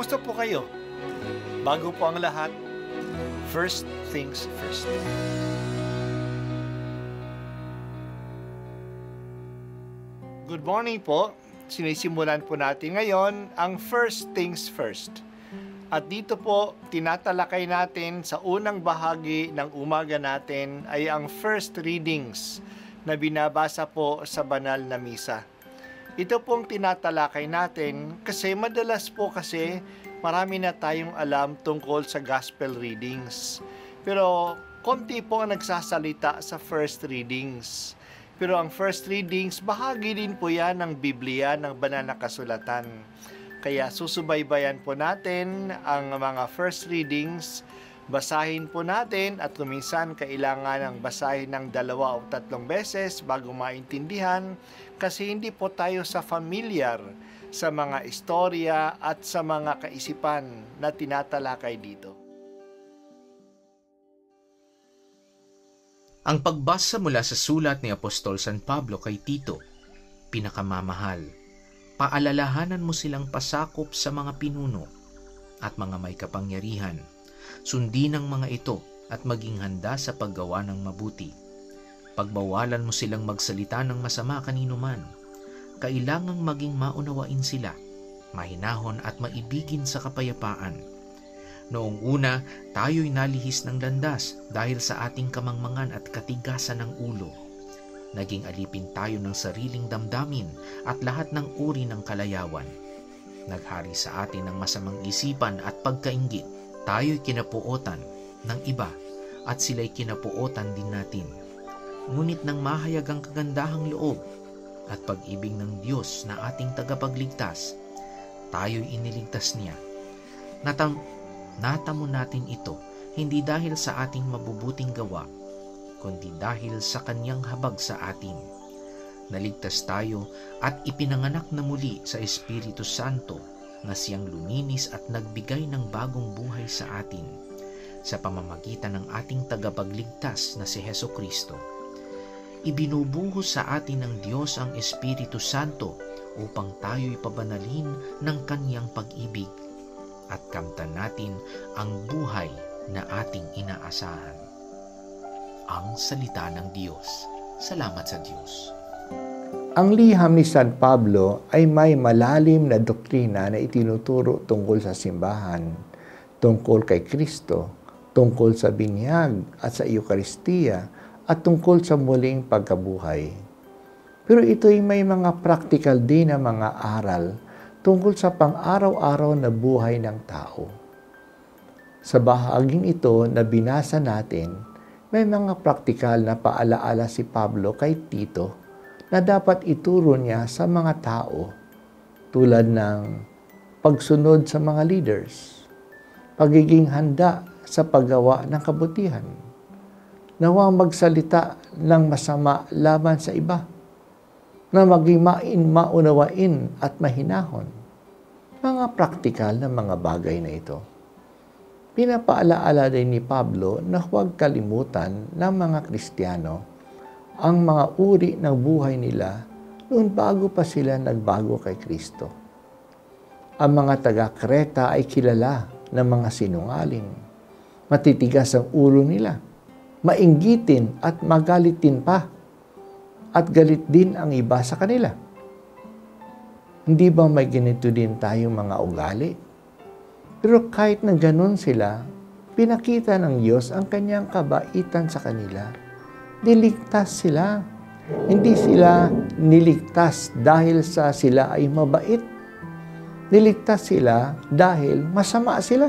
Kumusta po kayo? Bago po ang lahat, first things first. Good morning po. Sinisimulan po natin ngayon ang first things first. At dito po, tinatalakay natin sa unang bahagi ng umaga natin ay ang first readings na binabasa po sa banal na misa. Ito pong tinatalakay natin kasi madalas po kasi marami na tayong alam tungkol sa gospel readings. Pero konti po ang nagsasalita sa first readings. Pero ang first readings, bahagi din po yan ng Biblia, ng banal na kasulatan. Kaya susubaybayan po natin ang mga first readings. Basahin po natin at kuminsan kailangan ng basahin ng 2 o 3 beses bago maintindihan kasi hindi po tayo familiar sa mga istorya at sa mga kaisipan na tinatalakay dito. Ang pagbasa mula sa sulat ni Apostol San Pablo kay Tito, pinakamamahal, paalalahanan mo silang pasakop sa mga pinuno at mga may kapangyarihan. Sundin ang mga ito at maging handa sa paggawa ng mabuti. Pagbawalan mo silang magsalita ng masama kanino man. Kailangang maging maunawain sila, mahinahon at maibigin sa kapayapaan. Noong una, tayo'y nalihis ng landas dahil sa ating kamangmangan at katigasan ng ulo. Naging alipin tayo ng sariling damdamin at lahat ng uri ng kalayawan. Naghari sa atin ng masamang isipan at pagkainggit. Tayo'y kinapuotan ng iba at sila'y kinapuotan din natin. Ngunit nang mahayag ang kagandahang loob at pag-ibig ng Diyos na ating tagapagligtas, tayo'y iniligtas niya. Natamo natin ito hindi dahil sa ating mabubuting gawa, kundi dahil sa Kanyang habag sa atin. Naligtas tayo at ipinanganak na muli sa Espiritu Santo na siyang luminis at nagbigay ng bagong buhay sa atin sa pamamagitan ng ating tagapagligtas na si Hesukristo. Ibinubuhos sa atin ng Diyos ang Espiritu Santo upang tayo'y pabanalin ng Kanyang pag-ibig at kamtan natin ang buhay na ating inaasahan. Ang salita ng Diyos. Salamat sa Diyos. Ang liham ni San Pablo ay may malalim na doktrina na itinuturo tungkol sa simbahan, tungkol kay Kristo, tungkol sa binyag at sa Eukaristiya, at tungkol sa muling pagkabuhay. Pero ito'y may mga practical din na mga aral tungkol sa pang-araw-araw na buhay ng tao. Sa bahaging ito na binasa natin, may mga practical na paalaala si Pablo kay Tito na dapat ituro niya sa mga tao tulad ng pagsunod sa mga leaders, pagiging handa sa paggawa ng kabutihan, nawang magsalita ng masama laban sa iba, na maging maunawain at mahinahon. Mga praktikal na mga bagay na ito. Pinapaalaala din ni Pablo na huwag kalimutan ng mga Kristiyano ang mga uri ng buhay nila noon bago pa sila nagbago kay Kristo. Ang mga taga-Kreta ay kilala ng mga sinungaling. Matitigas ang ulo nila. Mainggitin at magalitin pa. At galit din ang iba sa kanila. Hindi ba may ganito din tayong mga ugali? Pero kahit na ganun sila, pinakita ng Diyos ang Kanyang kabaitan sa kanila. Niligtas sila. Hindi sila niligtas dahil sa sila ay mabait. Niligtas sila dahil masama sila.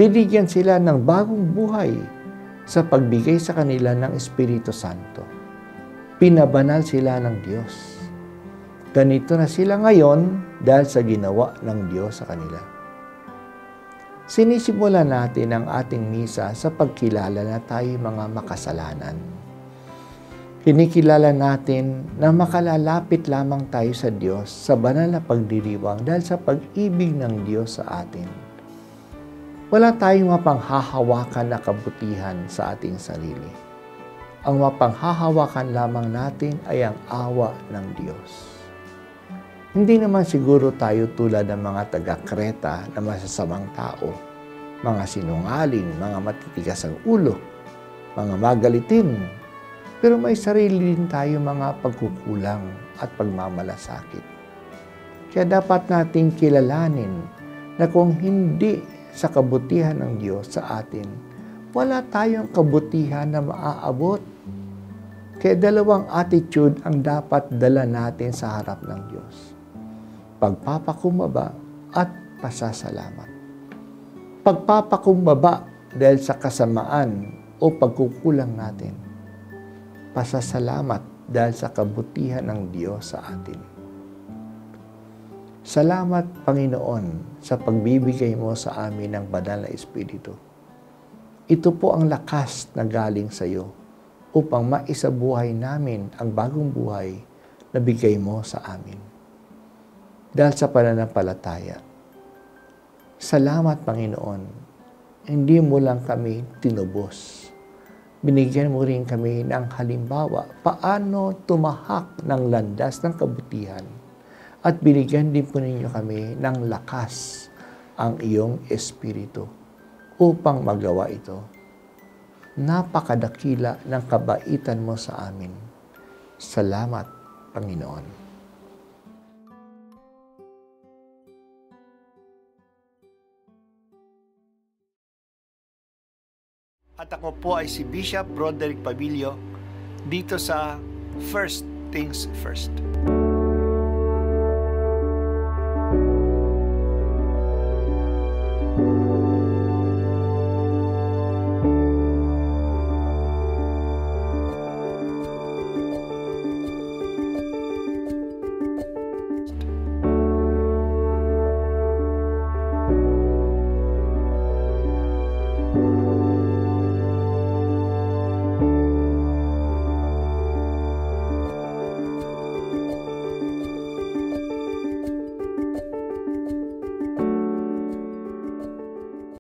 Binigyan sila ng bagong buhay sa pagbigay sa kanila ng Espiritu Santo. Pinabanal sila ng Diyos. Ganito na sila ngayon dahil sa ginawa ng Diyos sa kanila. Sinisimulan natin ang ating misa sa pagkilala na tayo mga makasalanan. Kinikilala natin na makalalapit lamang tayo sa Diyos sa banal na pagdiriwang dahil sa pag-ibig ng Diyos sa atin. Wala tayong mapanghahawakan na kabutihan sa ating sarili. Ang mapanghahawakan lamang natin ay ang awa ng Diyos. Hindi naman siguro tayo tulad ng mga taga-Kreta na masasamang tao, mga sinungaling, mga matitigas ang ulo, mga magalitin. Pero may sarili din tayo mga pagkukulang at pagmamalasakit. Kaya dapat nating kilalanin na kung hindi sa kabutihan ng Diyos sa atin, wala tayong kabutihan na maaabot. Kaya dalawang attitude ang dapat dala natin sa harap ng Diyos. Pagpapakumbaba at pasasalamat. Pagpapakumbaba dahil sa kasamaan o pagkukulang natin. Pasasalamat dahil sa kabutihan ng Diyos sa atin. Salamat, Panginoon, sa pagbibigay mo sa amin ng Banal na Espiritu. Ito po ang lakas na galing sa iyo upang maisabuhay namin ang bagong buhay na bigay mo sa amin. Dahil sa pananampalataya. Salamat, Panginoon. Hindi mo lang kami tinubos. Binigyan mo rin kami ng halimbawa paano tumahak ng landas ng kabutihan at binigyan din po ninyo kami ng lakas ang iyong Espiritu upang magawa ito. Napakadakila ng kabaitan mo sa amin. Salamat, Panginoon. At ako po ay si Bishop Broderick Pabilio dito sa First Things First.